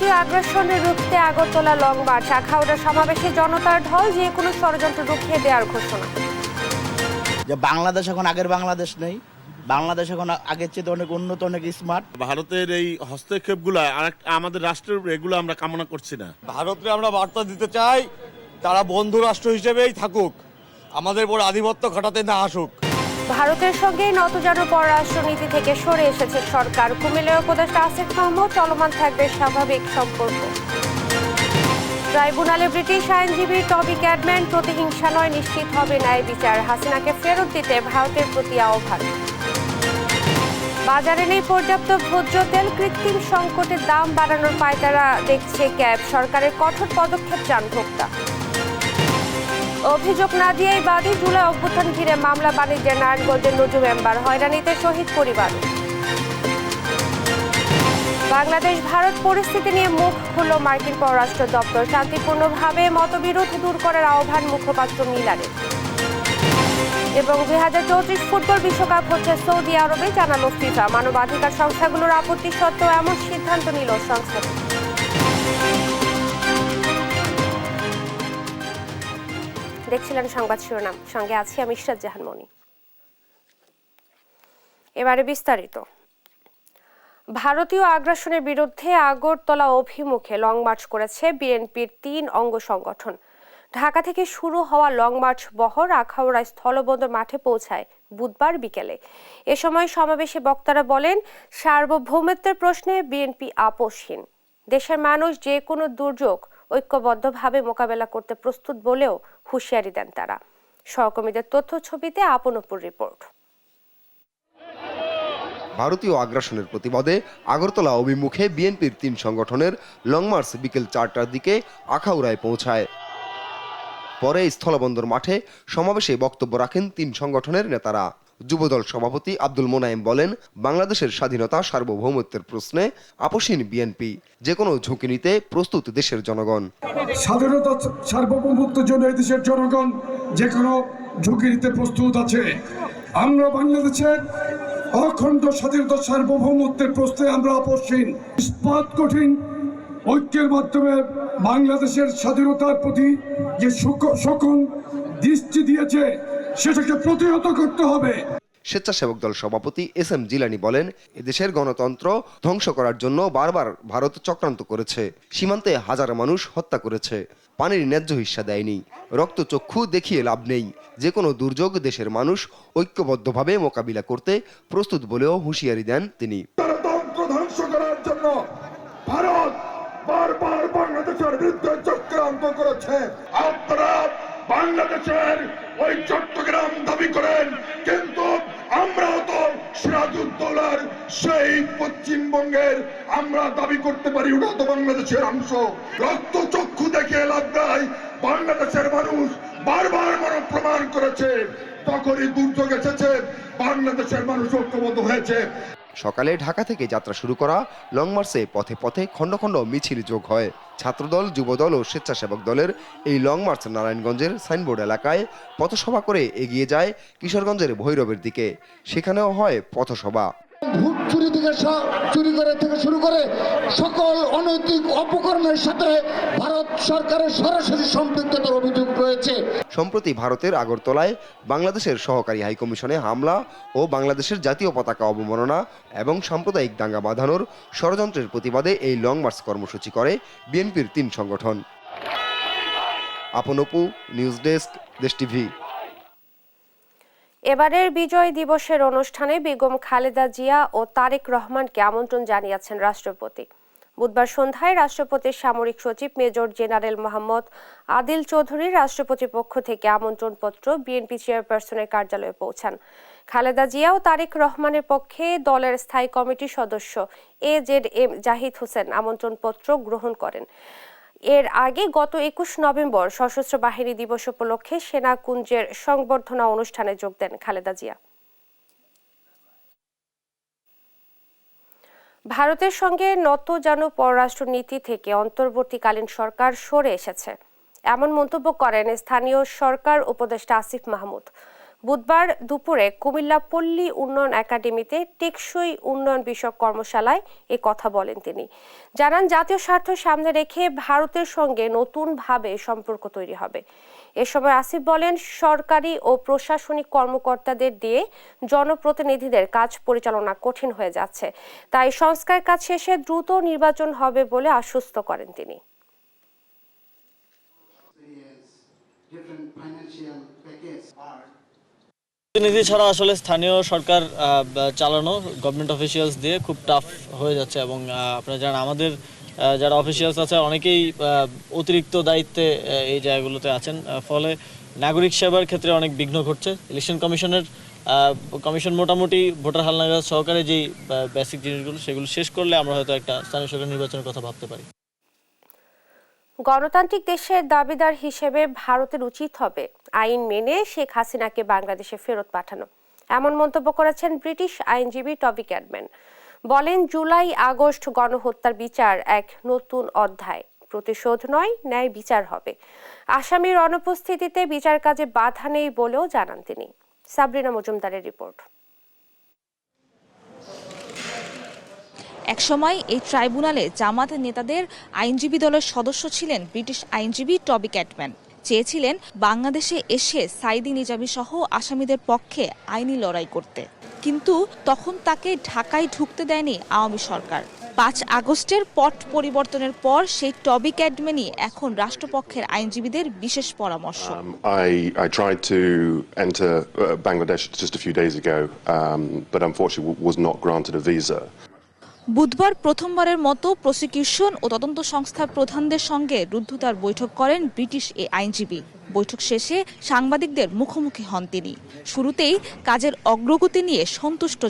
ভারতীয় আগ্রাসনে রুখতে Agartala long March, Akhaura সমাবেশে জনতার ঢল, যে কোনো ষড়যন্ত্র রুখে দেওয়ার ঘোষণা। যে বাংলাদেশ এখন আগের বাংলাদেশ নেই, বাংলাদেশ এখন আগের চেয়ে অনেক উন্নত, অনেক স্মার্ট। ভারতের এই হস্তক্ষেপগুলো আমাদের রাষ্ট্রের এগুলো আমরা কামনা করছি না। ভারতকে আমরা বার্তা দিতে চাই, তারা বন্ধু রাষ্ট্র হিসেবেই থাকুক, আমাদের উপর আধিপত্য খাটাতে না আসুক। ভারতের সঙ্গে নতজানু পররাষ্ট্রনীতি থেকে সরে এসেছে সরকার, কুমিল্লার উপদেষ্টা আসিফ মাহমুদ, চলমান থাকবে স্বাভাবিক সম্পর্ক। ট্রাইব্যুনালে ব্রিটিশ আইনজীবী টবি ক্যাডম্যান, প্রতিহিংসা নয়, নিশ্চিত হবে ন্যায় বিচার, হাসিনাকে ফেরত দিতে ভারতের প্রতি আহ্বান। বাজারে নেই পর্যাপ্ত ভোজ্য তেল, কৃত্রিম সংকটের দাম বাড়ানোর পায়তারা দেখছে ক্যাব, সরকারের কঠোর পদক্ষেপ চান ভোক্তা। অভিযোগ না দিয়েই বাদী, জুলাই অভ্যুত্থান ঘিরে মামলা বাণিজ্যের নারায়ণগঞ্জের নজু মেম্বার, হয়রানিতে শহীদ পরিবার। বাংলাদেশ ভারত পরিস্থিতি নিয়ে মুখ খুলল মার্কিন পররাষ্ট্র দপ্তর, শান্তিপূর্ণভাবে মতবিরোধ দূর করার আহ্বান মুখপাত্র মিলানের। এবং 2034 ফুটবল বিশ্বকাপ হচ্ছে সৌদি আরবে, জানালো ফিফা, মানবাধিকার সংস্থাগুলোর আপত্তি সত্ত্বেও এমন সিদ্ধান্ত নিল সংস্থাটি। দেখছিলেন সংবাদ শিরোনাম, সঙ্গে আছি আমি ইশরাত জাহান মনি। এবারে বিস্তারিত। ভারতীয় আগ্রাসনের বিরুদ্ধে আগরতলা অভিমুখে লং মার্চ করেছে বিএনপির 3 অঙ্গ সংগঠন। ঢাকা থেকে শুরু হওয়া লং মার্চ বহর আখাউড়া স্থলবন্দর মাঠে পৌঁছায় বুধবার বিকেলে। এ সময় সমাবেশে বক্তারা বলেন, সার্বভৌমত্বের প্রশ্নে বিএনপি আপোষহীন, দেশের মানুষ যে কোনো দুর্যোগ ঐক্যবদ্ধভাবে মোকাবেলা করতে প্রস্তুত বলেও হুঁশিয়ারি দেন তারা। সহকর্মীদের তথ্য ছবিতে আপনপুর রিপোর্ট। ভারতীয় আগ্রাসনের প্রতিবাদে আগরতলা অভিমুখে বিএনপির 3 সংগঠনের লং মার্চ বিকেল 4টার দিকে আখাউড়ায় পৌঁছায়। পরে স্থলবন্দর মাঠে সমাবেশে বক্তব্য রাখেন 3 সংগঠনের নেতারা। যুবদল সভাপতি আব্দুল মোনায়েম বলেন, বাংলাদেশের স্বাধীনতা সার্বভৌমত্বের প্রশ্নে আপোষহীন বিএনপি, যে কোনো ঝুঁকি নিতে প্রস্তুত দেশের জনগণ। স্বাধীনতা সার্বভৌমত্বের জন্য দেশের জনগণ যে কোনো ঝুঁকি নিতে প্রস্তুত আছে। আমরা বাংলাদেশের অখণ্ড স্বাধীনতা সার্বভৌমত্বের প্রশ্নে আমরা আপোষহীন। ইস্পাত কঠিন ঐক্যের মাধ্যমে বাংলাদেশের স্বাধীনতার প্রতি যে সকল দৃষ্টি দিয়েছে সেটাকে প্রতিহত করতে হবে। স্বেচ্ছাসেবক দল সভাপতি এস.এম. জিলানী বলেন, এদেশের গণতন্ত্র ধ্বংস করার জন্য বারবার ভারত চক্রান্ত করেছে, সীমান্তে হাজার মানুষ হত্যা করেছে, পানির ন্যায্য হিস্যা দেয়নি, রক্তচক্ষু দেখিয়ে লাভ নেই, যে কোনো দুর্যোগ দেশের মানুষ ঐক্যবদ্ধভাবে মোকাবিলা করতে প্রস্তুত বলেও হুঁশিয়ারি দেন তিনি। গণতন্ত্র ধ্বংস করার জন্য ভারত বারবার বাংলাদেশের বিরুদ্ধে চক্রান্ত করেছে। আপনারা বাংলাদেশের ওই চট্টগ্রাম দাবি করেন, কিন্তু আমরাও তো সিরাজউদ্দৌলার সেই পশ্চিমবঙ্গের আমরা দাবি করতে পারি, ওটা তো বাংলাদেশের অংশ। রক্ত চক্ষু দেখে লাভ নাই, বাংলাদেশের মানুষ বারবার প্রমাণ করেছে, তখনই দুর্যোগ এসেছে বাংলাদেশের মানুষ ঐক্যবদ্ধ হয়েছে। সকালে ঢাকা থেকে যাত্রা শুরু করা লং মার্চে পথে পথে খণ্ড খণ্ড মিছিল যোগ হয়। ছাত্রদল, যুবদল ও স্বেচ্ছাসেবক দলের এই লং মার্চ নারায়ণগঞ্জের সাইনবোর্ড এলাকায় পথসভা করে এগিয়ে যায় কিশোরগঞ্জের ভৈরবের দিকে, সেখানেও হয় পথসভা। ভোট চুরি করে থেকে শুরু করে সকল অনৈতিক অপকর্মের সাথে ভারত সরকারের সরাসরি সম্পৃক্ততার অভিযোগ রয়েছে। সম্প্রতি ভারতের আগরতলায় বাংলাদেশের সহকারী হাইকমিশনে হামলা ও বাংলাদেশের জাতীয় পতাকা অবমাননা এবং সাম্প্রদায়িক দাঙ্গা বাঁধানোর ষড়যন্ত্রের প্রতিবাদে এই লং মার্চ কর্মসূচি করে বিএনপির 3 সংগঠন। আপনপু, নিউজ ডেস্ক, দেশ টিভি। এবারের বিজয় দিবসের অনুষ্ঠানে বেগম খালেদা জিয়া ও তারেক রহমানকে আমন্ত্রণ জানিয়েছেন রাষ্ট্রপতি। বুধবার সন্ধ্যায় রাষ্ট্রপতির সামরিক সচিব মেজর জেনারেল মোহাম্মদ আদিল চৌধুরীর রাষ্ট্রপতির পক্ষ থেকে আমন্ত্রণপত্র বিএনপি চেয়ারপারসনের কার্যালয়ে পৌঁছান। খালেদা জিয়া ও তারেক রহমানের পক্ষে দলের স্থায়ী কমিটির সদস্য AZM জাহিদ হোসেন আমন্ত্রণপত্র গ্রহণ করেন। এর আগে গত 21 নভেম্বর সশস্ত্র বাহিনী দিবস উপলক্ষে সেনাকুঞ্জের সংবর্ধনা অনুষ্ঠানে যোগ দেন খালেদা জিয়া। ভারতের সঙ্গে নতজানু পররাষ্ট্রনীতি থেকে অন্তর্বর্তীকালীন সরকার সরে এসেছে, এমন মন্তব্য করেন স্থানীয় সরকার উপদেষ্টা আসিফ মাহমুদ। বুধবার দুপুরে কুমিল্লা পল্লী উন্নয়ন একাডেমিতে টেকসই উন্নয়ন বিষয়ক কর্মশালায় এ কথা বলেন তিনি। জানান, জাতীয় স্বার্থ সামনে রেখে ভারতের সঙ্গে নতুনভাবে সম্পর্ক তৈরি হবে। এ সময় আসিফ বলেন, সরকারি ও প্রশাসনিক কর্মকর্তাদের দিয়ে জনপ্রতিনিধিদের কাজ পরিচালনা কঠিন হয়ে যাচ্ছে, তাই সংস্কার কাজ শেষে দ্রুত নির্বাচন হবে বলে আশ্বস্ত করেন তিনি। প্রতিনিধি ছাড়া আসলে স্থানীয় সরকার চালানো গভর্নমেন্ট অফিসিয়ালস দিয়ে খুব টাফ হয়ে যাচ্ছে এবং আপনারা জানেন আমাদের যারা অফিসিয়ালস আছে অনেকেই অতিরিক্ত দায়িত্বে এই জায়গাগুলোতে আছেন, ফলে নাগরিক সেবার ক্ষেত্রে অনেক বিঘ্ন ঘটছে। ইলেকশন কমিশন মোটামুটি ভোটার হালনাগাদ সহকারে যেই বেসিক জিনিসগুলো সেগুলো শেষ করলে আমরা হয়তো একটা স্থানীয় সরকার নির্বাচনের কথা ভাবতে পারি। গণতান্ত্রিক দেশের দাবিদার হিসেবে ভারতের উচিত হবে আইন মেনে শেখ হাসিনাকে বাংলাদেশে ফেরত পাঠানো, এমন মন্তব্য করেছেন ব্রিটিশ আইনজীবী টবি ক্যাডম্যান। বলেন, জুলাই আগস্ট গণহত্যার বিচার এক নতুন অধ্যায়, প্রতিশোধ নয়, ন্যায় বিচার হবে। আসামির অনুপস্থিতিতে বিচার কাজে বাধা নেই বলেও জানান তিনি। সাবরিনা মজুমদারের রিপোর্ট। একসময় এই ট্রাইব্যুনালে জামাতের নেতাদের আইনজীবী দলের সদস্য ছিলেন ব্রিটিশ আইনজীবী টবি ক্যাডম্যান। চেয়েছিলেন বাংলাদেশে এসে সাইদি নিজামী সহ আসামিদের পক্ষে আইনি লড়াই করতে, কিন্তু তখন তাকে ঢাকায় ঢুকতে দেয়নি আওয়ামী সরকার। ৫ আগস্টের পট পরিবর্তনের পর সেই টবি ক্যাডম্যানই এখন রাষ্ট্রপক্ষের আইনজীবীদের বিশেষ পরামর্শ। I tried to enter Bangladesh just a few days ago, but unfortunately was not granted a visa. বুধবার প্রথমবারের মতো প্রসিকিউশন ও তদন্ত সংস্থার প্রধানদের সঙ্গে রুদ্ধতার বৈঠক করেন ব্রিটিশ এই আইনজীবী। বৈঠক শেষে সাংবাদিকদের মুখোমুখি হন তিনি। শুরুতেই কাজের অগ্রগতি নিয়ে সন্তুষ্ট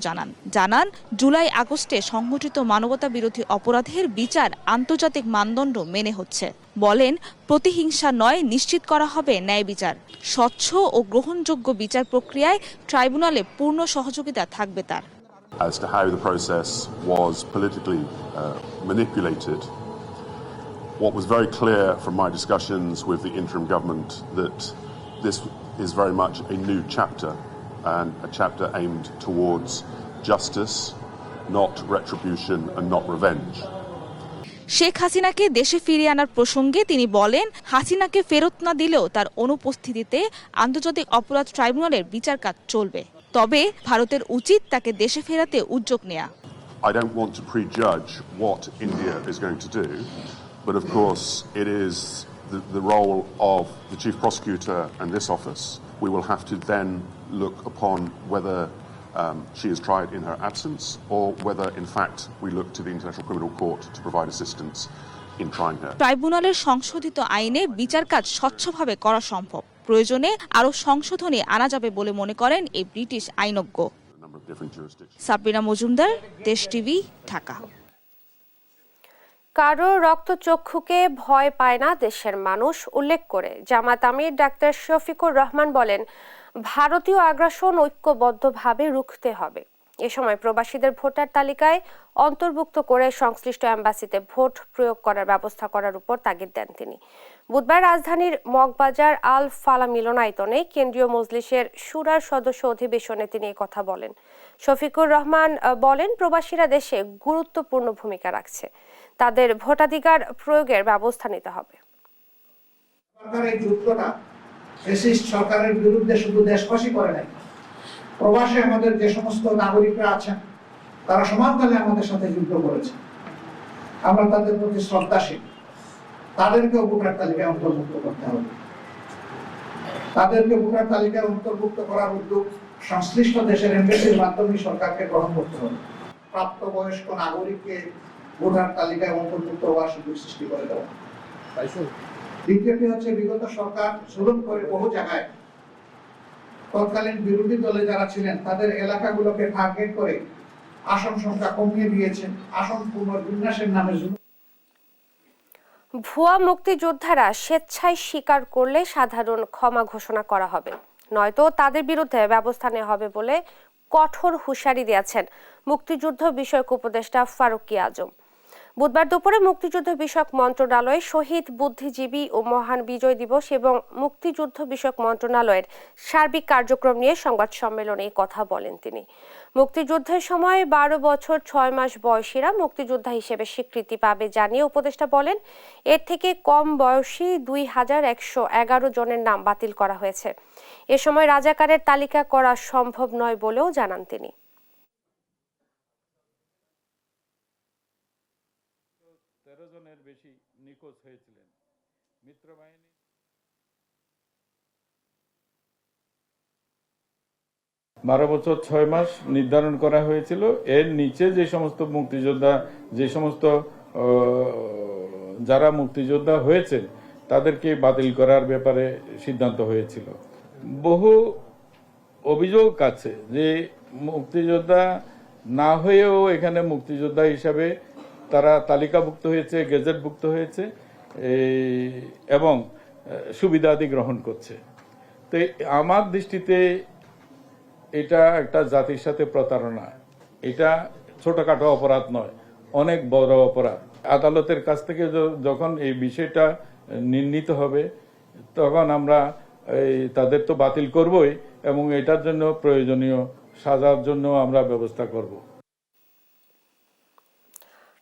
জানান জুলাই আগস্টে সংঘটিত মানবতা বিরোধী অপরাধের বিচার আন্তর্জাতিক মানদণ্ড মেনে হচ্ছে। বলেন, প্রতিহিংসা নয়, নিশ্চিত করা হবে ন্যায় বিচার। স্বচ্ছ ও গ্রহণযোগ্য বিচার প্রক্রিয়ায় ট্রাইব্যুনালে পূর্ণ সহযোগিতা থাকবে তার। As to how the process was politically manipulated, what was very clear from my discussions with the interim government that this is very much a new chapter, and a chapter aimed towards justice, not retribution and not revenge. Sheikh হাসিনাকে দেশে ফিরিয়ে আনার প্রসঙ্গে তিনি বলেন, হাসিনাকে ফেরত না দিলেও তার অনুপস্থিতিতে আন্তর্জাতিক অপরাধ ট্রাইব্যুনালের বিচার কাজ চলবে, তবে ভারতের উচিত তাকে দেশে ফেরাতে উদ্যোগ নেওয়া। I don't want to prejudge what India is going to do, but of course it is the role of the Chief Prosecutor and this office. We will have to then look upon whether she is tried in her absence, or whether in fact we look to the International Criminal Court to provide assistance in trying her. ট্রাইব্যুনালের সংশোধিত আইনে বিচার কাজ স্বচ্ছভাবে করা সম্ভব, প্রয়োজনে আরও সংশোধনী আনা যাবে বলে মনে করেন এই ব্রিটিশ আইনজ্ঞ। সাবরিনা মজুমদার, দেশ টিভি, ঢাকা। কারো রক্তচক্ষুকে ভয় পায় না দেশের মানুষ উল্লেখ করে জামাত আমির ডাক্তার শফিকুর রহমান বলেন, ভারতীয় আগ্রাসন ঐক্যবদ্ধভাবে রুখতে হবে। এ সময় প্রবাসীদের ভোটার তালিকায় অন্তর্ভুক্ত করে সংশ্লিষ্ট অ্যাম্বাসিতে ভোট প্রয়োগ করার ব্যবস্থা করার উপর তাগিদ দেন তিনি। বুধবার রাজধানীর মগবাজার আল ফালা মিলনায়তনে কেন্দ্রীয় মজলিসের শুরার সদস্য অধিবেশনে তিনি এই কথা বলেন। শফিকুর রহমান বলেন, প্রবাসীরা দেশে গুরুত্বপূর্ণ ভূমিকা রাখছে, তাদের ভোটাধিকার প্রয়োগের ব্যবস্থা নিতে হবে। সরকারের যুদ্ধটা ফ্যাসিস্ট সরকারের বিরুদ্ধে শুধু দেশবাসী করে নাই, প্রবাসে আমাদের যে সমস্ত নাগরিকরা আছেন তারা সমানতালে আমাদের সাথে যুদ্ধ করেছে। আমরা তাদের প্রতি শ্রদ্ধাশীল, তাদেরকে ভোটার তালিকায় অন্তর্ভুক্ত করতে হবে। তাদেরকে ভোটার তালিকায় অন্তর্ভুক্ত করার উদ্যোগ সংশ্লিষ্ট দেশের এমবেসির মাধ্যমে সরকারকে গ্রহণ করতে হবে। প্রাপ্তবয়স্ক নাগরিককে ভোটার তালিকায় অন্তর্ভুক্ত হওয়ার সুযোগ সৃষ্টি করে দেওয়া। দ্বিতীয়টি হচ্ছে, বিগত সরকার জুলুম করে বহু জায়গায় তৎকালীন বিরোধী দলে যারা ছিলেন তাদের এলাকাগুলোকে টার্গেট করে আসন সংখ্যা কমিয়ে দিয়েছেন। আসন পুনর্বিন্যাসের নামে ভুয়া মুক্তিযোদ্ধারা স্বেচ্ছায় স্বীকার করলে সাধারণ ক্ষমা ঘোষণা করা হবে, নয়তো তাদের বিরুদ্ধে ব্যবস্থা নেওয়া হবে বলে কঠোর হুঁশিয়ারি দিয়েছেন মুক্তিযুদ্ধ বিষয়ক উপদেষ্টা ফারুকী আজম। বুধবার দুপুরে মুক্তিযুদ্ধ বিষয়ক মন্ত্রণালয়, শহীদ বুদ্ধিজীবী ও মহান বিজয় দিবস এবং মুক্তিযুদ্ধ বিষয়ক মন্ত্রণালয়ের সার্বিক কার্যক্রম নিয়ে সংবাদ সম্মেলনে এই কথা বলেন তিনি। মুক্তিযুদ্ধের সময় 12 বছর 6 মাস বয়সীরা মুক্তিযোদ্ধা হিসেবে স্বীকৃতি পাবে জানিয়ে উপদেষ্টা বলেন, এর থেকে কম বয়সী 2111 জনের নাম বাতিল করা হয়েছে। এ সময় রাজাকারের তালিকা করা সম্ভব নয় বলেও জানান তিনি। জনের বেশি নিখোঁজ হয়েছিলেন। মিত্রবাহিনী 12 বছর 6 মাস নির্ধারণ করা হয়েছিল। এর নিচে যে সমস্ত মুক্তিযোদ্ধা, যে সমস্ত যারা মুক্তিযোদ্ধা হয়েছে তাদেরকে বাতিল করার ব্যাপারে সিদ্ধান্ত হয়েছিল। বহু অভিযোগ আছে যে মুক্তিযোদ্ধা না হয়েও এখানে মুক্তিযোদ্ধা হিসাবে তারা তালিকাভুক্ত হয়েছে, গেজেটভুক্ত হয়েছে এবং সুবিধাদি গ্রহণ করছে। তো আমার দৃষ্টিতে এটা একটা জাতির সাথে প্রতারণা। এটা ছোটখাটো অপরাধ নয়, অনেক বড় অপরাধ। আদালতের কাছ থেকে যখন এই বিষয়টা নির্ণীত হবে তখন আমরা তাদের তো বাতিল করবই এবং এটার জন্য প্রয়োজনীয় সাজার জন্য আমরা ব্যবস্থা করব।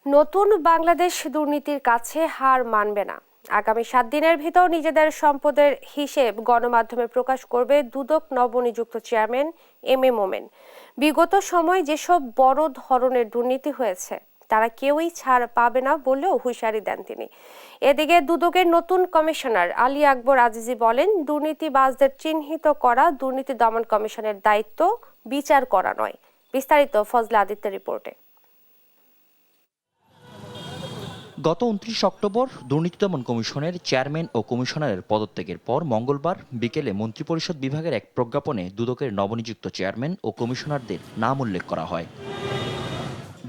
নতুন বাংলাদেশ দুর্নীতির কাছে হার মানবে না। আগামী 7 দিনের ভিতর নিজেদের সম্পদের হিসেব গণমাধ্যমে প্রকাশ করবে দুদক নবনিযুক্ত চেয়ারম্যান এম এ মোমেন। বিগত সময় যেসব বড় ধরনের দুর্নীতি হয়েছে তারা কেউই ছাড় পাবে না বলেও হুঁশিয়ারি দেন তিনি। এদিকে দুদকের নতুন কমিশনার আলী আকবর আজিজি বলেন, দুর্নীতিবাজদের চিহ্নিত করা দুর্নীতি দমন কমিশনের দায়িত্ব, বিচার করা নয়। বিস্তারিত ফজলা আদিত্যের রিপোর্টে। গত 29 অক্টোবর দুর্নীতি দমন কমিশনের চেয়ারম্যান ও কমিশনারের পদত্যাগের পর মঙ্গলবার বিকেলে মন্ত্রিপরিষদ বিভাগের এক প্রজ্ঞাপনে দুদকের নবনিযুক্ত চেয়ারম্যান ও কমিশনারদের নাম উল্লেখ করা হয়।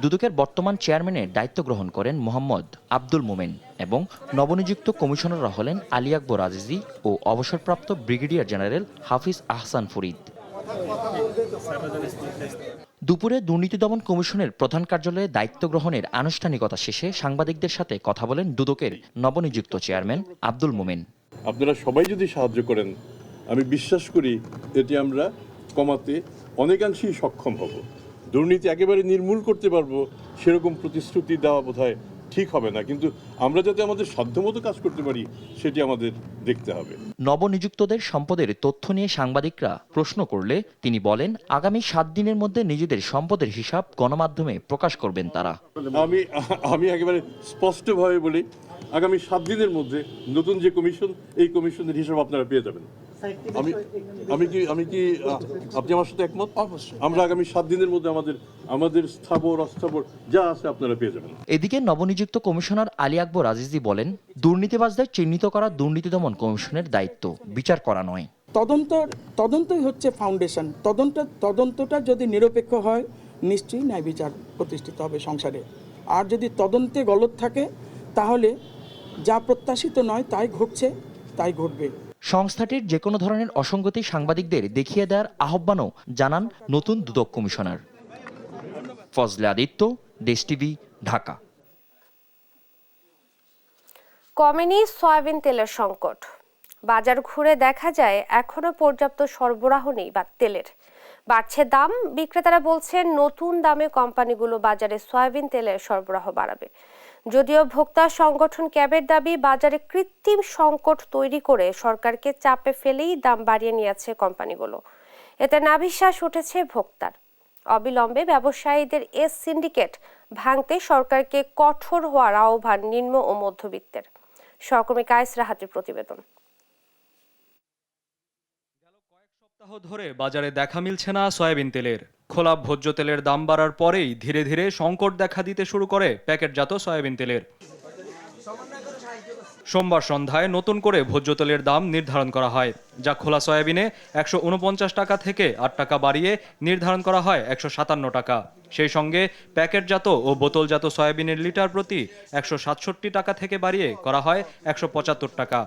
দুদকের বর্তমান চেয়ারম্যানের দায়িত্ব গ্রহণ করেন মোহাম্মদ আব্দুল মোমেন এবং নবনিযুক্ত কমিশনাররা হলেন আলী আকবর আজিজি ও অবসরপ্রাপ্ত ব্রিগেডিয়ার জেনারেল হাফিজ আহসান ফরিদ। দুপুরে দুর্নীতি দমন কমিশনের প্রধান কার্যালয়ে দায়িত্ব গ্রহণের আনুষ্ঠানিকতা শেষে সাংবাদিকদের সাথে কথা বলেন দুদকের নবনিযুক্ত চেয়ারম্যান আব্দুল মোমেন। আপনারা সবাই যদি সাহায্য করেন, আমি বিশ্বাস করি এটি আমরা কমাতে অনেকাংশেই সক্ষম হব। দুর্নীতি একেবারে নির্মূল করতে পারবো সেরকম প্রতিশ্রুতি দেওয়া বোধহয় ঠিক হবে না, কিন্তু আমরা যাতে আমাদের সাধ্যমতো কাজ করতে পারি সেটি আমাদের দেখতে হবে। নবনিযুক্তদের সম্পদের তথ্য নিয়ে সাংবাদিকরা প্রশ্ন করলে তিনি বলেন, আগামী 7 দিনের মধ্যে নিজেদের সম্পদের হিসাব গণমাধ্যমে প্রকাশ করবেন তারা। আমি একেবারে স্পষ্টভাবে বলি, আগামী 7 দিনের মধ্যে নতুন যে কমিশন, এই কমিশনের হিসাব আপনারা পেয়ে যাবেন। আমি কি আপনি আমার সাথে একমত? আমরা আগামী 7 দিনের মধ্যে আমাদের স্থাবর অস্থাবর যা আছে আপনারা পেয়ে যাবেন। এদিকে নবনিযুক্ত কমিশনার আলী আকবর আজিজি বলেন, দুর্নীতিবাজদের চিহ্নিত করা দুর্নীতি দমন কমিশনের দায়িত্ব, বিচার করা নয়। তদন্তই হচ্ছে ফাউন্ডেশন। তদন্তটা যদি নিরপেক্ষ হয় নিশ্চয়ই ন্যায় বিচার প্রতিষ্ঠিত হবে সংসারে। আর যদি তদন্তে গলত থাকে তাহলে যা প্রত্যাশিত নয় তাই ঘটছে, তাই ঘটবে। সংস্থাটির যে কোনো ধরনের অসঙ্গতি সাংবাদিকদের দেখিয়ে দেওয়ার আহ্বানও জানান নতুন দুদক কমিশনার। ফজলে আদিত্য, দেশ টিভি, ঢাকা। কমেনি সয়াবিন তেলের সংকট। বাজার ঘুরে দেখা যায় এখনো পর্যাপ্ত সরবরাহ নেই বা তেলের। বাড়ছে দাম। বিক্রেতারা বলছেন নতুন দামে কোম্পানিগুলো বাজারে সয়াবিন তেলের সরবরাহ বাড়াবে। যদিও ভোক্তা সংগঠন ক্যাবের দাবি, বাজারে কৃত্রিম সংকট তৈরি করে সরকারকে চাপে ফেলেই দাম বাড়িয়ে নিয়েছে কোম্পানিগুলো। এতে নাভিশ্বাস উঠেছে ভোক্তার। অবিলম্বে ব্যবসায়ীদের সিন্ডিকেট ভাঙতে সরকারকে কঠোর হওয়ার আহ্বান নিম্ন ও মধ্যবিত্তের। সহকর্মী কায়েস রাহাতের প্রতিবেদন। কয়েক সপ্তাহ ধরে বাজারে দেখা মিলছে না সয়াবিন তেলের। খোলা ভোজ্য তেলের দাম বাড়ার পরেই ধীরে ধীরে সংকট দেখা দিতে শুরু করে প্যাকেটজাত সয়াবিন তেলের। সোমবার সন্ধ্যায় নতুন করে ভোজ্য তেলের দাম নির্ধারণ করা হয়, যা খোলা সয়াবিনে 149 টাকা থেকে 8 টাকা বাড়িয়ে নির্ধারণ করা হয় 157 টাকা। সেই সঙ্গে প্যাকেটজাত ও বোতলজাত সয়াবিনের লিটার প্রতি 167 টাকা থেকে বাড়িয়ে করা হয় 175 টাকা।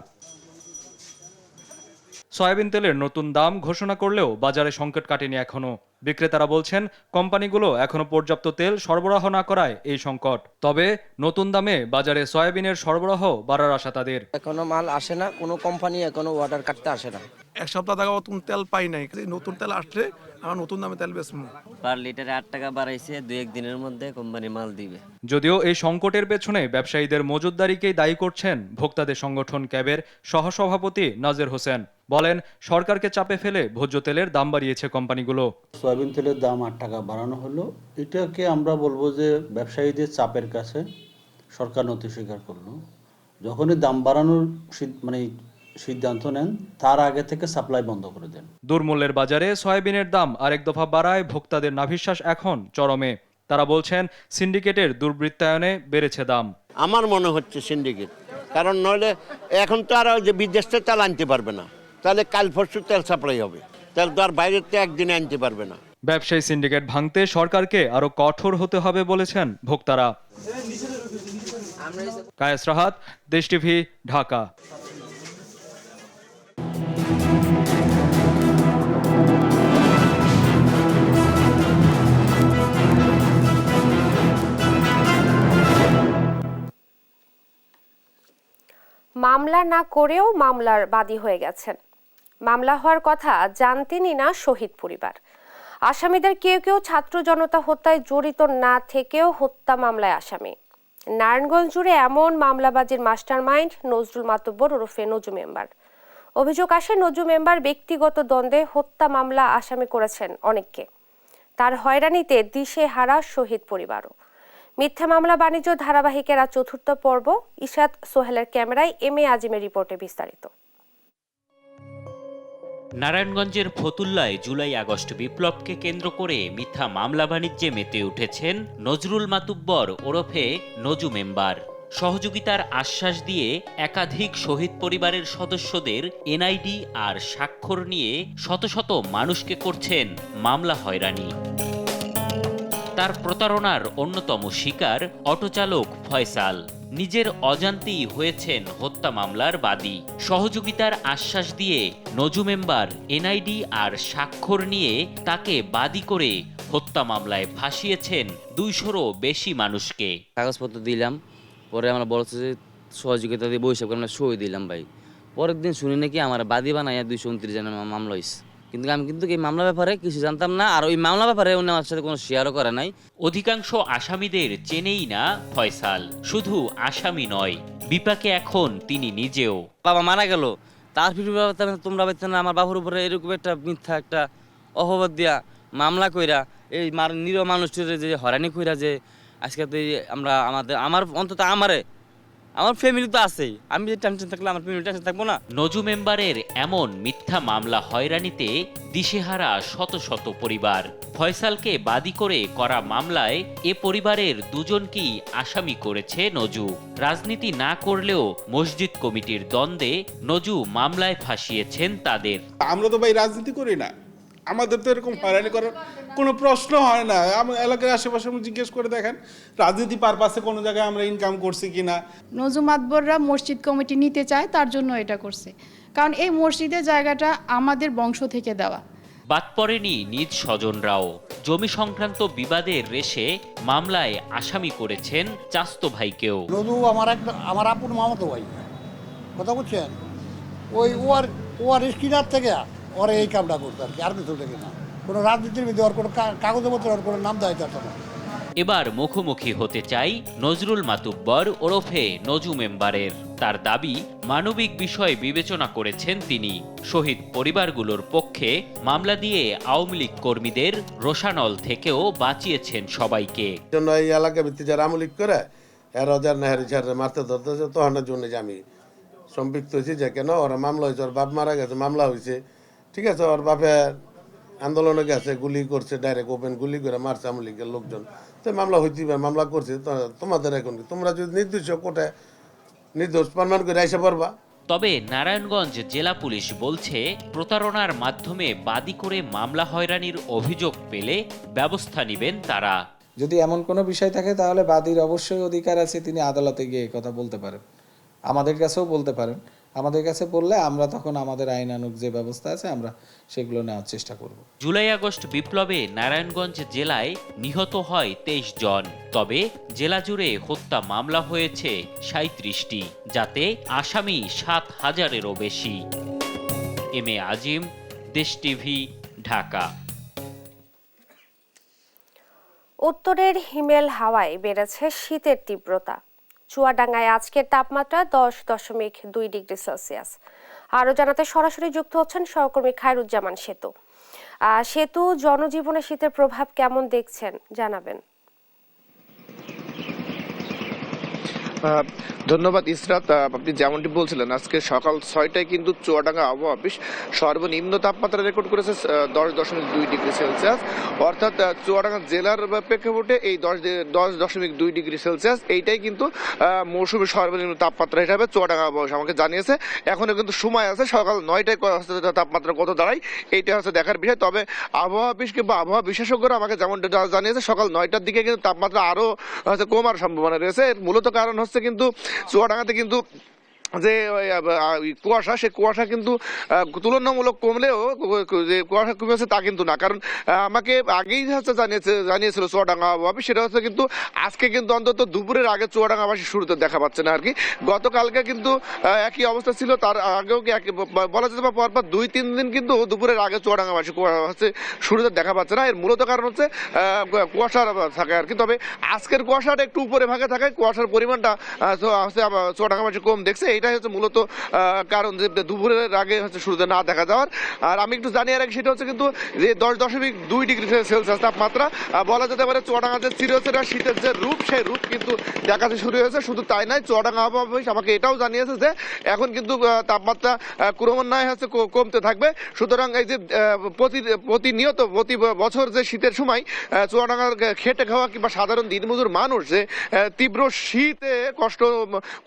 সয়াবিন তেলের নতুন দাম ঘোষণা করলেও বাজারে সংকট কাটেনি এখনো। বিক্রেতারা বলছেন কোম্পানিগুলো এখনো পর্যাপ্ত তেল সরবরাহ না করায় এই সংকট। তবে নতুন দামে বাজারে সয়াবিনের সরবরাহ বাড়ার আশা তাদের। এখনো মাল আসে না, কোনো কোম্পানি এখনো অর্ডার কাটতে আসে না। এক সপ্তাহ থেকে নতুন তেল পাই নাই, নতুন তেল আসলে আমরা নতুন দামে তেল বেচবো। পার লিটারে 8 টাকা বাড়াইছে, 2-1 দিনের মধ্যে কোম্পানি মাল দিবে। যদিও এই সংকটের পেছনে ব্যবসায়ীদের মজুতদারিকেই দায়ী করছেন ভোক্তাদের সংগঠন ক্যাবের সহসভাপতি নাজের হোসেন। বলেন, সরকারকে চাপে ফেলে ভোজ্য তেলের দাম বাড়িয়েছে কোম্পানিগুলো। সয়াবিন তেলের দাম 8 টাকা বাড়ানো হলো, এটাকে আমরা বলবো যে ব্যবসায়ীদের চাপের কাছে সরকার নতি স্বীকার করলো। যখনই দাম বাড়ানোর সিদ্ধান্ত নেন, তার আগে থেকে সাপ্লাই বন্ধ করে দেন। দুর্মূল্যের বাজারে সয়াবিনের দাম আরেক দফা বাড়ায় ভোক্তাদের নাভিশ্বাস এখন চরমে। তারা বলছেন, সিন্ডিকেটের দুর্বৃত্তায়নে বেড়েছে দাম। আমার মনে হচ্ছে সিন্ডিকেট, কারণ নইলে এখন তো আর যে বিদেশ থেকে তেল আনতে পারবে না, তাহলে কাল পরশু তেল সাপ্লাই হবে, তেল তো আর বাইরের থেকে একদিনে আনতে পারবে না। ব্যবসায়ী সিন্ডিকেট ভাঙতে সরকারকে আরো কঠোর হতে হবে বলেছেন ভোক্তারা। কায়েস রাহাত, দেশ টিভি, ঢাকা। মামলা না করেও মামলার বাদী হয়ে গেছেন। মামলা হওয়ার কথা জানতেনই না শহীদ পরিবার। আসামিদের কেউ কেউ ছাত্র জনতা হত্যায় জড়িত না থেকেও হত্যা মামলায় আসামি। নারায়ণগঞ্জ জুড়ে এমন মামলাবাজির মাস্টারমাইন্ড নজরুল মাতুব্বর ওরফে নজু মেম্বার। অভিযোগ আসে, নজু মেম্বার ব্যক্তিগত দ্বন্দ্বে হত্যা মামলা আসামি করেছেন অনেককে। তার হয়রানিতে দিশেহারা শহীদ পরিবারও। মিথ্যা মামলা বাণিজ্য ধারাবাহিকের আজ ৪র্থ পর্ব। ইশাত সোহেলের ক্যামেরায় এম.এ. আজিমের রিপোর্টে বিস্তারিত। নারায়ণগঞ্জের ফতুল্লায় জুলাই আগস্ট বিপ্লবকে কেন্দ্র করে মিথ্যা মামলা বাণিজ্যে মেতে উঠেছেন নজরুল মাতুব্বর ওরফে নজু মেম্বার। সহযোগিতার আশ্বাস দিয়ে একাধিক শহীদ পরিবারের সদস্যদের এনআইডি আর স্বাক্ষর নিয়ে শত শত মানুষকে করছেন মামলা হয়রানি। তার প্রতারণার অন্যতম শিকার অটোচালক ফয়সাল। নিজের অজান্তেই হয়েছেন হত্যা মামলার বাদী। সহযোগিতার আশ্বাস দিয়ে নজু মেম্বার এনআইডি আর স্বাক্ষর নিয়ে তাকে বাদী করে হত্যা মামলায় ফাঁসিয়েছেন 200-রও বেশি মানুষকে। কাগজপত্র দিলাম, পরে আমরা বলছে যে সহযোগিতা দিয়ে বৈশাখ আমরা সই দিলাম ভাই। পরের দিন শুনি নাকি আমার বাদী বানাইয়া 229 জনের মামলা হয়েছে। কিন্তু আমি এই মামলা ব্যাপারে কিছু জানতাম না, আর ওই মামলা ব্যাপারে উনি আমার সাথে কোনো শেয়ারও করে নাই। অধিকাংশ আসামিদের চেনেই না ফয়সাল। শুধু আসামি নয়, বিপাকে এখন তিনি নিজেও। বাবা মারা গেল, তার তোমরা না আমার বাবার উপরে এরকম একটা মিথ্যা একটা অপবাদ দিয়া মামলা কইরা এই নিরীহ মানুষটির যে হয়রানি কইরা যে আজকে তো আমরা আমার অন্তত আমার ফ্যামিলি তো আছেই, আমি যে টেনশন থাকলে আমার ফ্যামিলি টেনশন থাকবো না। নজু মেম্বারের এমন মিথ্যা মামলা হয়রানিতে দিশেহারা শত শত পরিবার। ফয়সালকে বাদী করে করা মামলায় এ পরিবারের দুজনকেই আসামি করেছে নজু। রাজনীতি না করলেও মসজিদ কমিটির দ্বন্দ্বে নজু মামলায় ফাঁসিয়েছেন তাদের। আমরা তো ভাই রাজনীতি করি না, আমাদের তো এরকম হয়রানি করার কোনো প্রশ্ন হয় না। এলাকার আশেপাশে জিজ্ঞেস করে দেখেন রাজনীতি পারপাসে কোনো জায়গায় আমরা ইনকাম করছি কিনা। নজু মাতবররা মসজিদ কমিটি নিতে চায়, তার জন্য এটা করছে, কারণ এই মসজিদের জায়গাটা আমাদের বংশ থেকে দেওয়া। বাদ পড়েনি নিজ স্বজনরাও। জমি সংক্রান্ত বিবাদের রেশে মামলায় আসামি করেছেন চাস্তো ভাইকেও। নজু আমার আপুর মামাতো ভাই, কথা বলছেন, ওর স্কিনার থেকে ওরা এই কামটা করতো আর কি, আর কিছু থেকে না। কোনো রাজনীতির মধ্যে ওর কোনো কাগজপত্র ওর কোনো নাম দেওয়া যেত না। এবার মুখোমুখি হতে চাই নজরুল মাতুব্বর ওরফে নজু মেম্বারের। তার দাবি, মানবিক বিষয় বিবেচনা করেছেন তিনি। শহীদ পরিবারগুলোর পক্ষে মামলা দিয়ে আওয়ামী লীগ কর্মীদের রোষানল থেকেও বাঁচিয়েছেন সবাইকে। এই এলাকা ভিত্তি যারা আওয়ামী লীগ করে এরা যার নেহারি ঝাড়ে মারতে ধরতেছে, তখনের জন্য যে আমি সম্পৃক্ত হয়েছি যে কেন ওরা মামলা হয়েছে, ওর বাপ মারা গেছে, মামলা হয়েছে, ঠিক আছে, ওর বাপে আন্দোলনে গেছে, গুলি করছে, ডাইরেক্ট ওপেন গুলি করে মারছে আওয়ামী লীগের লোকজন, তো মামলা হইতে মামলা করছে। তোমাদের এখন তোমরা যদি নির্দিষ্ট কোর্টে নির্দোষ প্রমাণ করে এসে পারবা। তবে নারায়ণগঞ্জ জেলা পুলিশ বলছে, প্রতারণার মাধ্যমে বাদী করে মামলা হয়রানির অভিযোগ পেলে ব্যবস্থা নেবেন তারা। যদি এমন কোনো বিষয় থাকে তাহলে বাদীর অবশ্যই অধিকার আছে, তিনি আদালতে গিয়ে কথা বলতে পারেন, আমাদের কাছেও বলতে পারেন। আমাদের কাছে পড়লে আমরা তখন আমাদের আইনানুগ যে ব্যবস্থা আছে আমরা সেগুলো নেওয়ার চেষ্টা করব। জুলাই আগস্ট বিপ্লবে নারায়ণগঞ্জ জেলায় নিহত হয় 23 জন, তবে জেলা জুড়ে হত্যা মামলা হয়েছে 37টি, যাতে আসামি 7,000-এরও বেশি। এম এ আজিম, দেশ টিভি, ঢাকা। উত্তরের হিমেল হাওয়ায় বেড়েছে শীতের তীব্রতা। চুয়াডাঙ্গায় আজকের তাপমাত্রা 10.2 ডিগ্রি সেলসিয়াস। আরও জানাতে সরাসরি যুক্ত হচ্ছেন সহকর্মী খায়রুজ্জামান সেতু। সেতু, জনজীবনে শীতের প্রভাব কেমন দেখছেন জানাবেন। ধন্যবাদ ইসরাত। আপনি যেমনটি বলছিলেন, আজকে সকাল 6টায় কিন্তু চুয়াডাঙ্গা আবহাওয়া অফিস সর্বনিম্ন তাপমাত্রা রেকর্ড করেছে 10.2 ডিগ্রি সেলসিয়াস। অর্থাৎ চুয়াডাঙ্গা জেলার প্রেক্ষাপটে এই 10.2 ডিগ্রি সেলসিয়াস এইটাই কিন্তু মৌসুমী সর্বনিম্ন তাপমাত্রা হিসাবে চুয়াডাঙ্গা আবহাওয়া আমাকে জানিয়েছে। এখনো কিন্তু সময় আছে, সকাল 9টায় তাপমাত্রা কত দাঁড়ায় এইটা হচ্ছে দেখার বিষয়। তবে আবহাওয়া অফিস কিংবা আবহাওয়া বিশেষজ্ঞরা আমাকে যেমনটা জানিয়েছে, সকাল 9টার দিকে কিন্তু তাপমাত্রা আরও কমার সম্ভাবনা রয়েছে। এর মূলত কারণ হচ্ছে কিন্তু চুয়াডাঙ্গাতে কিন্তু যে কুয়াশা, সে কুয়াশা কিন্তু তুলনামূলক কমলেও যে কুয়াশা কমেছে তা কিন্তু না। কারণ আমাকে আগেই হচ্ছে জানিয়েছিল চুয়াডাঙ্গা আবহাওয়া, সেটা হচ্ছে কিন্তু আজকে কিন্তু অন্তত দুপুরের আগে চুয়াডাঙ্গাবাসী শুরুতে দেখা পাচ্ছে না আর কি। গতকালকে কিন্তু একই অবস্থা ছিল, তার আগেও কি বলা যেতে পারে পরপর 2-3 দিন কিন্তু দুপুরের আগে চুয়াডাঙ্গাবাসী হচ্ছে শুরুতে দেখা পাচ্ছে না। এর মূলত কারণ হচ্ছে কুয়াশার থাকে আর কি। তবে আজকের কুয়াশাটা একটু উপরে ভাগে থাকায় কুয়াশার পরিমাণটা হচ্ছে চুয়াডাঙ্গাবাসী কম দেখছে। এটাই হচ্ছে মূলত কারণ যে দুপুরের আগে হচ্ছে শুরুতে না দেখা যাওয়ার। আর আমি একটু জানিয়ে রাখি, সেটা হচ্ছে কিন্তু যে 10.2 ডিগ্রি সেলসিয়াস তাপমাত্রা বলা যেতে পারে চুয়াডাঙ্গা যে চিরচেরা শীতের যে রূপ, সেই রূপ কিন্তু দেখাতে শুরু হয়েছে। শুধু তাই নয়, চুয়াডাঙ্গা আবহাওয়া অফিস আমাকে এটাও জানিয়েছে যে এখন কিন্তু তাপমাত্রা ক্রমান্বয়ে হচ্ছে কমতে থাকবে। সুতরাং এই যে প্রতিনিয়ত প্রতি বছর যে শীতের সময় চুয়াডাঙ্গার খেটে খাওয়া কিংবা সাধারণ দিনমজুর মানুষ যে তীব্র শীতে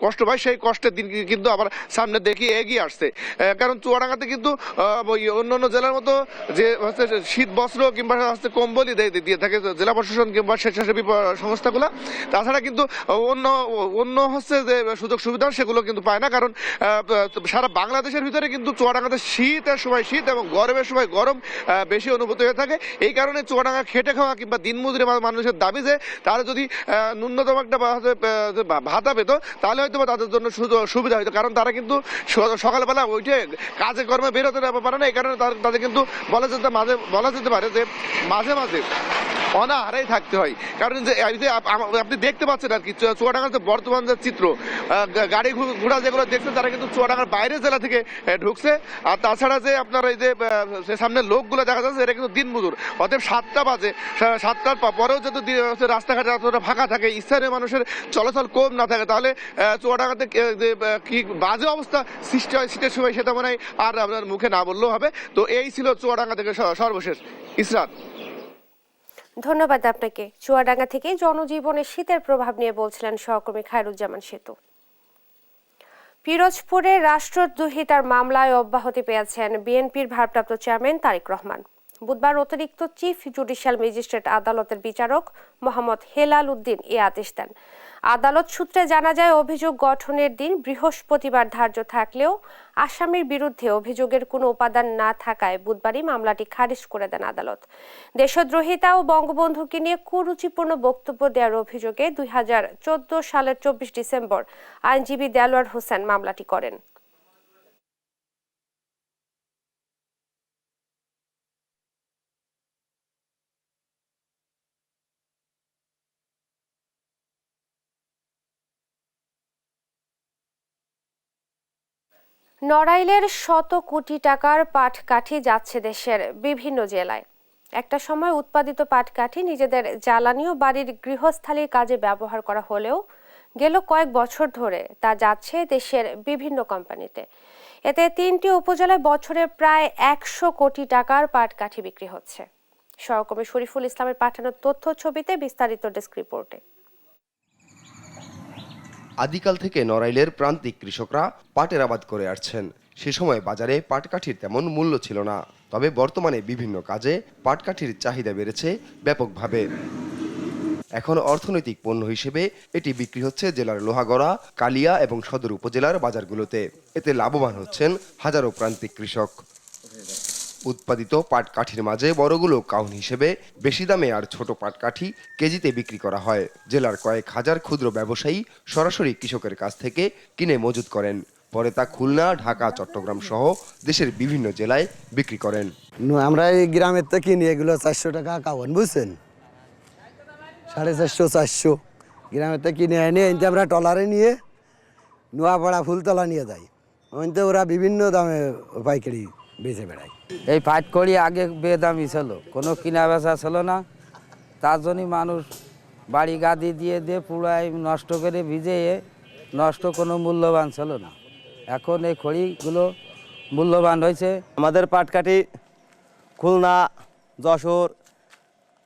কষ্ট পায়, সেই কষ্টের দিন কিন্তু আবার সামনে দেখি এগিয়ে আসছে। কারণ চুয়াডাঙ্গাতে কিন্তু অন্যান্য জেলার মতো যে হচ্ছে শীত বস্ত্র কিংবা হচ্ছে কম্বলই দিয়ে থাকে জেলা প্রশাসন কিংবা স্বেচ্ছাসেবী সংস্থাগুলো। তাছাড়া কিন্তু অন্য হচ্ছে যে সুযোগ সুবিধা সেগুলো কিন্তু পায় না। কারণ সারা বাংলাদেশের ভিতরে কিন্তু চুয়াডাঙ্গাতে শীতের সময় শীত এবং গরমের সময় গরম বেশি অনুভূত হয়ে থাকে। এই কারণে চুয়াডাঙ্গা খেটে খাওয়া কিংবা দিনমজুরি মানুষের দাবি যে তারা যদি ন্যূনতম একটা ভাতা পেত তাহলে হয়তো তাদের জন্য সুবিধা হইতো। কারণ তারা কিন্তু সকালবেলা উঠে কাজে কর্মে বেরোতে পারে না। এই কারণে তাদের কিন্তু বলা যেতে পারে যে মাঝে মাঝে অনাহারেই থাকতে হয়। কারণ যে আপনি দেখতে পাচ্ছেন আর কি চুয়াডাঙ্গার যে বর্তমান যে চিত্র, গাড়ি ঘোড়া যেগুলো দেখছেন তারা কিন্তু চুয়াডাঙ্গার বাইরের জেলা থেকে ঢুকছে। আর তাছাড়া যে আপনার এই যে সামনে লোকগুলো দেখা যাচ্ছে এটা কিন্তু দিনমজুর। অতএব 7টা বাজে, 7টার পরেও যদি রাস্তাঘাটে এতটা ফাঁকা থাকে, স্থানীয় মানুষের চলাচল কম না থাকে, তাহলে চুয়াডাঙ্গাতে কি বাজে অবস্থা সৃষ্টি হয় শীতের সময় সেটা মনে হয় আর আপনার মুখে না বললেও হবে। তো এই ছিল চুয়াডাঙ্গা থেকে সর্বশেষ। ইসরাত, ধন্যবাদ আপনাকে। চুয়াডাঙ্গা থেকে জনজীবনে শীতের প্রভাব নিয়ে বলছিলেন সহকর্মী খায়রুজ্জামান সেতু। পিরোজপুরের রাষ্ট্রদ্রোহিতার মামলায় অব্যাহতি পেয়েছেন বিএনপির ভারপ্রাপ্ত চেয়ারম্যান তারেক রহমান। বুধবার অতিরিক্ত চিফ জুডিশিয়াল ম্যাজিস্ট্রেট আদালতের বিচারক মোহাম্মদ হেলাল উদ্দিন এ আদেশ দেন। আদালত সূত্রে জানা যায়, অভিযোগ গঠনের দিন বৃহস্পতিবার ধার্য থাকলেও আসামির বিরুদ্ধে অভিযোগের কোনো উপাদান না থাকায় বুধবারই মামলাটি খারিজ করে দেন আদালত। দেশদ্রোহিতা ও বঙ্গবন্ধুকে নিয়ে কুরুচিপূর্ণ বক্তব্য দেওয়ার অভিযোগে 2014 সালের 24 ডিসেম্বর আইনজীবী দেলোয়ার হোসেন মামলাটি করেন। নড়াইলের শত কোটি টাকার পাটকাঠি যাচ্ছে দেশের বিভিন্ন জেলায়। একটা সময় উৎপাদিত পাটকাঠি নিজেদের জ্বালানি ও বাড়ির গৃহস্থালির কাজে ব্যবহার করা হলেও গেল কয়েক বছর ধরে তা যাচ্ছে দেশের বিভিন্ন কোম্পানিতে। এতে 3টি উপজেলায় বছরে প্রায় 100 কোটি টাকার পাটকাঠি বিক্রি হচ্ছে। সহকর্মী শরীফুল ইসলামের পাঠানো তথ্য ছবিতে বিস্তারিত ডেস্ক রিপোর্টে। আদিকাল থেকে নড়াইলের প্রান্তিক কৃষকরা পাটের আবাদ করে আসছেন। সে সময় বাজারে পাটকাঠির তেমন মূল্য ছিল না। তবে বর্তমানে বিভিন্ন কাজে পাটকাঠির চাহিদা বেড়েছে ব্যাপকভাবে। এখন অর্থনৈতিক পণ্য হিসেবে এটি বিক্রি হচ্ছে জেলার লোহাগড়া, কালিয়া এবং সদর উপজেলার বাজারগুলোতে। এতে লাভবান হচ্ছেন হাজারো প্রান্তিক কৃষক। উৎপাদিত পাটকাঠির মাঝে বড়গুলো কাউন হিসেবে বেশি দামে আর ছোট পাটকাঠি কেজিতে বিক্রি করা হয়। জেলার কয়েক হাজার ক্ষুদ্র ব্যবসায়ী সরাসরি কৃষকের কাছ থেকে কিনে মজুত করেন, পরে তা খুলনা, ঢাকা, চট্টগ্রাম সহ দেশের বিভিন্ন জেলায় বিক্রি করেন। আমরা এই গ্রামের থেকে কিনি এগুলো 400 টাকা কাউন, বুঝছেন, 450, 400 গ্রামের থেকে কিনে এনে এনতে আমরা টলারে নিয়ে নোয়াপাড়া ফুলতলা নিয়ে যাই। ওইতে ওরা বিভিন্ন দামে পাইকারি বেচে বেড়ায়। এই পাট কড়ি আগে বেদামি ছিল, কোনো কিনা বেচা ছিল না, তার জন্যই মানুষ বাড়ি গাদি দিয়ে পুরাই নষ্ট করে ভিজিয়ে নষ্ট, কোনো মূল্যবান ছিল না। এখন এই খড়িগুলো মূল্যবান হয়েছে। আমাদের পাটকাঠি খুলনা, যশোর,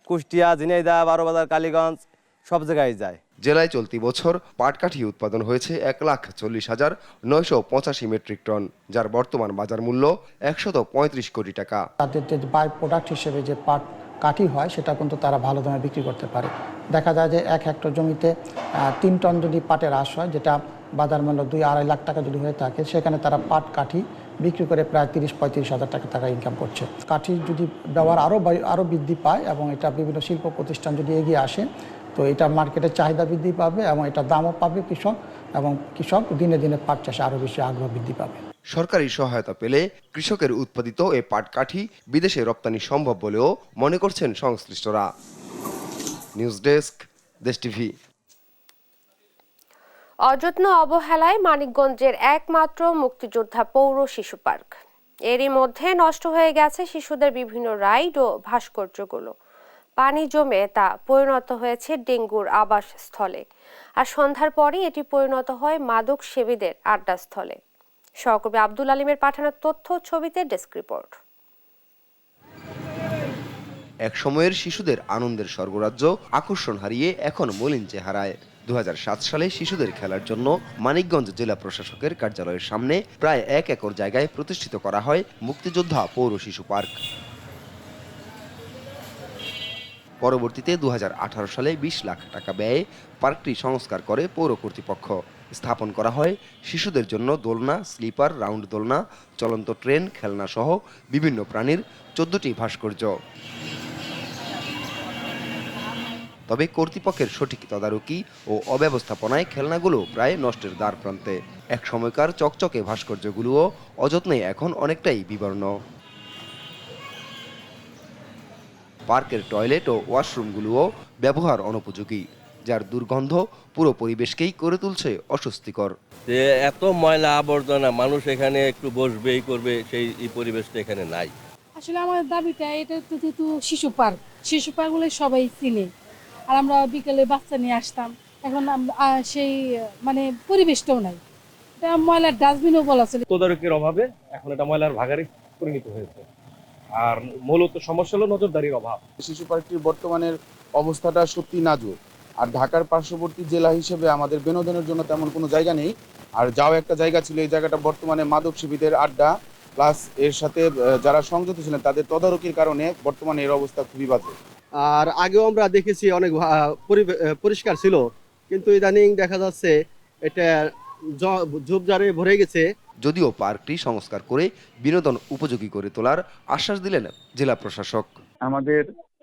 কুষ্টিয়া, ঝিনাইদহ, বারোবাজার, কালীগঞ্জ সব জায়গায় যায়। জেলায় চলতি বছর পাটকাঠি উৎপাদন হয়েছে 1,40,985 মেট্রিক টন, যার বর্তমান বাজার মূল্য 135 কোটি টাকা। তাদের যে বাই প্রোডাক্ট হিসেবে যে পাট কাঠি হয় সেটা কিন্তু তারা ভালো দামে বিক্রি করতে পারে। দেখা যায় যে 1 হেক্টর জমিতে 3 টন যদি পাটের আঁশ হয়, যেটা বাজার মূল্য 2-2.5 লাখ টাকা যদি হয়ে থাকে, সেখানে তারা পাট কাঠি বিক্রি করে প্রায় 30-35 হাজার টাকা তারা ইনকাম করছে। কাঠি যদি ব্যবহার আরও বৃদ্ধি পায় এবং এটা বিভিন্ন শিল্প প্রতিষ্ঠান যদি এগিয়ে আসে, তো এটা মার্কেটের চাহিদা বৃদ্ধি পাবে এবং এটা দামও পাবে কৃষক, এবং কৃষক দিনে দিনে পাট চাষে আরও বেশি আগ্রহ বৃদ্ধি পাবে। সরকারি সহায়তা পেলে কৃষকের উৎপাদিত এই পাটকাঠি বিদেশে রপ্তানি সম্ভব বলেও মনে করছেন সংশ্লিষ্টরা। নিউজ ডেস্ক, দেশ টিভি। অযত্ন অবহেলায় মানিকগঞ্জের একমাত্র মুক্তিযোদ্ধা পৌর শিশু পার্ক। এরই মধ্যে নষ্ট হয়ে গেছে শিশুদের বিভিন্ন রাইড ও ভাস্কর্যগুলো। পানি জমে তা পরিণত হয়েছে ডেঙ্গুর আবাসস্থলে, আর সন্ধ্যার পরই এটি পরিণত হয় মাদক সেবীদের আড্ডাস্থলে। সহকর্মী আব্দুল আলিমের পাঠানো তথ্য ছবিতে ডেস্ক রিপোর্ট। এক সময়ের শিশুদের আনন্দের স্বর্গরাজ্য আকর্ষণ হারিয়ে এখন মলিন চেহারায়। 2007 সালে শিশুদের খেলার জন্য মানিকগঞ্জ জেলা প্রশাসকের কার্যালয়ের সামনে প্রায় 1 একর জায়গায় প্রতিষ্ঠিত করা হয় মুক্তিযোদ্ধা পৌর শিশু পার্ক। পরবর্তীতে 2018 সালে 20 লাখ টাকা ব্যয়ে পার্কটি সংস্কার করে পৌর কর্তৃপক্ষ। স্থাপন করা হয় শিশুদের জন্য দোলনা, স্লিপার, রাউন্ড দোলনা, চলন্ত ট্রেন, খেলনা সহ বিভিন্ন প্রাণীর 14টি ভাস্কর্য। তবে কর্তৃপক্ষের সঠিক তদারকি ও অব্যবস্থাপনায় খেলনাগুলো প্রায় নষ্টের দ্বার প্রান্তে। এক সময়কার চকচকে ভাস্কর্যগুলোও অযত্নে এখন অনেকটাই বিবর্ণ। পার্কের টয়লেট ও ওয়াশরুমগুলোও ব্যবহার অনুপযোগী, যার দুর্গন্ধ পুরো পরিবেশকেই করে তুলছে অস্বস্তিকর। যে এত ময়লা আবর্জনা, মানুষ এখানে একটু বসবেই করবে, সেই পরিবেশটা এখানে নাই। আসলে আমাদের দাবিটা এটা তো যেহেতু শিশু পার্ক বলে সবাই চিনে, আর আমরা বিকেলে বাচ্চা নিয়ে আসতাম, এখন সেই মানে পরিবেশটাও নাই। এটা ময়লার ডাস্টবিনও বলা ছিল। তদারকির অভাবে এখন এটা ময়লার ভাগারে পরিণত হয়েছে, আর মূলত সমস্যা হলো নজরদারির অভাব। শিশু পার্কটির বর্তমানের অবস্থাটা সত্যি নাজুক, আর ঢাকার পার্শ্ববর্তী জেলা হিসেবে আমাদের বিনোদনের জন্য তেমন কোনো জায়গা নেই। আর যাও একটা জায়গা ছিল, এই জায়গাটা বর্তমানে মাদক সেবীদের আড্ডা, প্লাস এর সাথে যারা সংযুক্ত ছিলেন তাদের তদারকির কারণে বর্তমানে এর অবস্থা খুবই বাজে। আর আগেও আমরা দেখেছি অনেক পরিষ্কার ছিল, কিন্তু ইদানিং দেখা যাচ্ছে এটা ঝোপঝাড়ে ভরে গেছে। যদিও পার্কটি সংস্কার করে বিনোদন উপযোগী করে তোলার আশ্বাস দিলেন জেলা প্রশাসক। আমাদের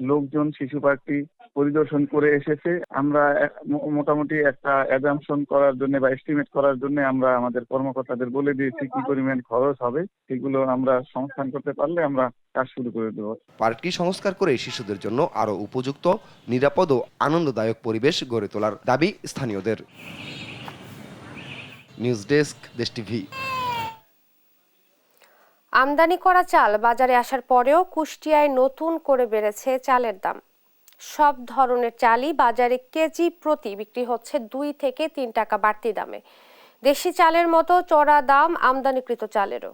লোকজন শিশু পার্কটি পরিদর্শন করে এসেছে। আমরা মোটামুটি একটা অ্যাজাম্পশন করার জন্য বা এস্টিমেট করার জন্য আমরা আমাদের কর্মকর্তাদের বলে দিয়েছি কি পরিমাণ খরচ হবে, সেগুলো আমরা সংস্থান করতে পারলে আমরা কাজ শুরু করে দেব। পার্কটি সংস্কার করে শিশুদের জন্য আরো উপযুক্ত, নিরাপদ ও আনন্দদায়ক পরিবেশ গড়ে তোলার দাবি স্থানীয়দের। নিউজ ডেস্ক, দেশ টিভি। আমদানি করা চাল বাজারে আসার পরেও কুষ্টিয়ায় নতুন করে বেড়েছে চালের দাম। সব ধরনের চালই বাজারে কেজি প্রতি বিক্রি হচ্ছে 2 থেকে 3 টাকা বাড়তি দামে। দেশি চালের মতো চড়া দাম আমদানিকৃত চালেরও।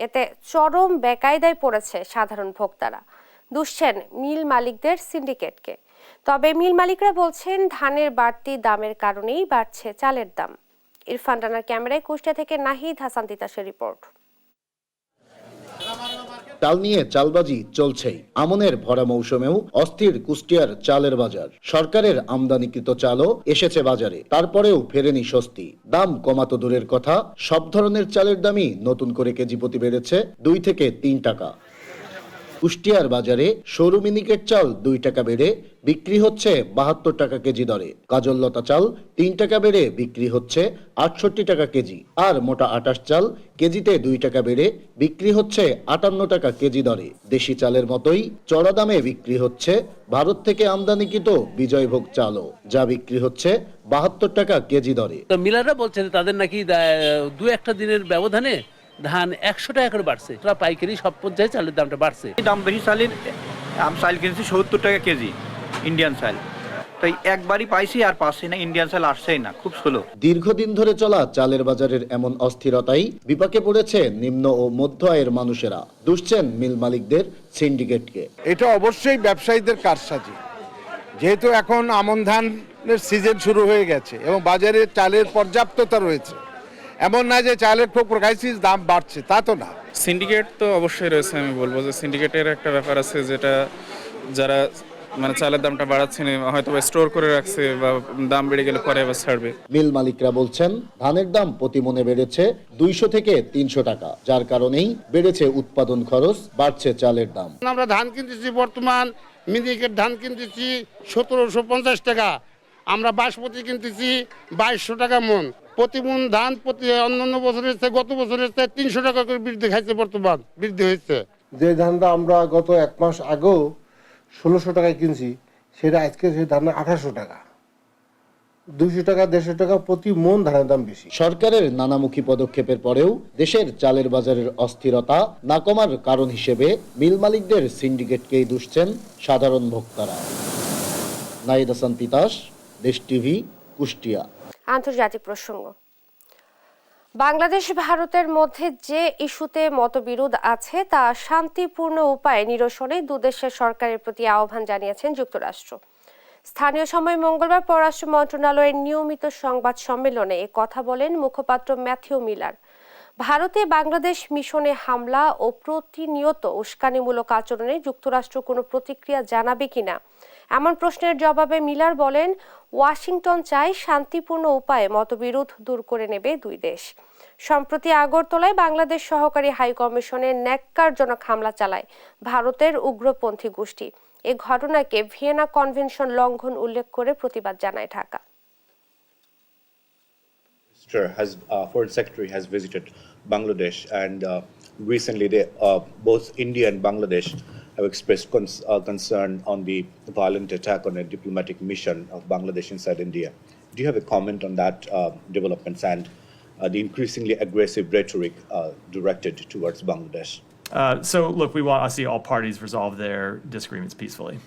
এতে চরম বেকায়দায় পড়েছে সাধারণ ভোক্তারা, দুষছেন মিল মালিকদের সিন্ডিকেটকে। তবে মিল মালিকরা বলছেন ধানের বাড়তি দামের কারণেই বাড়ছে চালের দাম। ইরফান রানার ক্যামেরায় কুষ্টিয়া থেকে নাহিদ হাসান তিতাসের রিপোর্ট। চাল নিয়ে চালবাজি চলছেই। আমনের ভরা মৌসুমেও অস্থির কুষ্টিয়ার চালের বাজার। সরকারের আমদানিকৃত চালও এসেছে বাজারে, তারপরেও ফেরেনি স্বস্তি। দাম কমাতো দূরের কথা, সব ধরনের চালের দামই নতুন করে কেজি প্রতি বেড়েছে 2 থেকে 3 টাকা। কুষ্টিয়ার বাজারে সরু মিনিকেট চাল 2 টাকা বেড়ে বিক্রি হচ্ছে 72 টাকা কেজি দরে। কাজললতা চাল 3 টাকা বেড়ে বিক্রি হচ্ছে 68 টাকা কেজি। আর মোটা আটাশ চাল কেজিতে 2 টাকা বেড়ে বিক্রি হচ্ছে 58 টাকা কেজি দরে। দেশি চালের মতোই চড়া দামে বিক্রি হচ্ছে ভারত থেকে আমদানিকৃত বিজয়ভোগ চালও, যা বিক্রি হচ্ছে 72 টাকা কেজি দরে। মিলাররা বলছেন তাদের নাকি 2-1 দিনের ব্যবধানে ধান 100 টাকা করে বাড়ছে। পাইকারি সব পর্যায়ে চালের দামটা বাড়ছে। দাম বেশি চালের, আমি চাল কিনছি 70 টাকা কেজি ইন্ডিয়ান চাল, তাই একবারই পাইছি আর পাচ্ছি না, ইন্ডিয়ান চাল আসছেই না, খুব স্লো। দীর্ঘদিন ধরে চলা চালের বাজারের এমন অস্থিরতাই বিপাকে পড়েছে নিম্ন ও মধ্য আয়ের মানুষেরা। দুষছেন মিল মালিকদের সিন্ডিকেটকে। এটা অবশ্যই ব্যবসায়ীদের কারসাজি, যেহেতু এখন আমন ধানের সিজন শুরু হয়ে গেছে এবং বাজারে চালের পর্যাপ্ততা রয়েছে। এমন না যে চালের খুব ক্রাইসিস, দাম বাড়ছে, তা তো না। সিন্ডিকেট তো অবশ্যই রয়েছে। আমি বলবো যে সিন্ডিকেটের একটা ব্যাপার আছে, যেটা যারা মানে চালের দামটা বাড়াচ্ছে হয়তো স্টোর করে রাখছে বা দাম বেড়ে গেলে পরে আবার ছাড়বে। মিল মালিকরা বলছেন ধানের দাম প্রতি মনে বেড়েছে 200 থেকে 300 টাকা, যার কারণেই বেড়েছে উৎপাদন খরচ, বাড়ছে চালের দাম। আমরা ধান কিনতেছি বর্তমান মিনিকেট ধান কিনতেছি 1750 টাকা, আমরা বাসমতি কিনতেছি 2200 টাকা মন। প্রতি মন ধান অন্যান্য বছরের চেয়ে গত বছরের চেয়ে 300 টাকা করে বৃদ্ধি খাইছে, বর্তমান বৃদ্ধি হয়েছে। যে ধানটা আমরা গত 1 মাস আগেও 1600 টাকায় কিনছি, সেটা আজকে সেই ধান 1800 টাকা, 200 টাকা 150 টাকা প্রতি মন ধানের দাম বেশি। সরকারের নানামুখী পদক্ষেপের পরেও দেশের চালের বাজারের অস্থিরতা না কমার কারণ হিসেবে মিল মালিকদের সিন্ডিকেটকেই দুষছেন সাধারণ ভোক্তারা। নাহিদ হাসান তিতাস, দেশ টিভি, কুষ্টিয়া। আন্তর্জাতিক প্রসঙ্গ। বাংলাদেশ ভারতের মধ্যে যে ইস্যুতে মতবিরোধ আছে তা শান্তিপূর্ণ উপায়ে নিরসনে দুদেশের সরকারের প্রতি আহ্বান জানিয়েছেন যুক্তরাষ্ট্র। স্থানীয় সময় মঙ্গলবার পররাষ্ট্র মন্ত্রণালয়ের নিয়মিত সংবাদ সম্মেলনে এ কথা বলেন মুখপাত্র ম্যাথিউ মিলার। ভারতে বাংলাদেশ মিশনে হামলা ও প্রতিনিয়ত উস্কানিমূলক আচরণে যুক্তরাষ্ট্র কোনো প্রতিক্রিয়া জানাবে কিনা এমন প্রশ্নের জবাবে মিলার বলেন, ওয়াশিংটন চায় শান্তিপূর্ণ উপায়ে মতবিরোধ দূর করে নেবে দুই দেশ। সম্প্রতি আগরতলায় বাংলাদেশ সহকারী হাই কমিশনের ন্যাক্কারজনক হামলা চালায় ভারতের উগ্রপন্থী গোষ্ঠী। এ ঘটনাকে ভিয়েনা কনভেনশন লঙ্ঘন উল্লেখ করে প্রতিবাদ জানায় Dhaka. Foreign Secretary has visited Bangladesh, and recently both India and Bangladesh have expressed concern on the violent attack on a diplomatic mission of Bangladesh inside India. Do you have a comment on that developments and the increasingly aggressive rhetoric directed towards Bangladesh? So, look, we want to see all parties resolve their disagreements peacefully.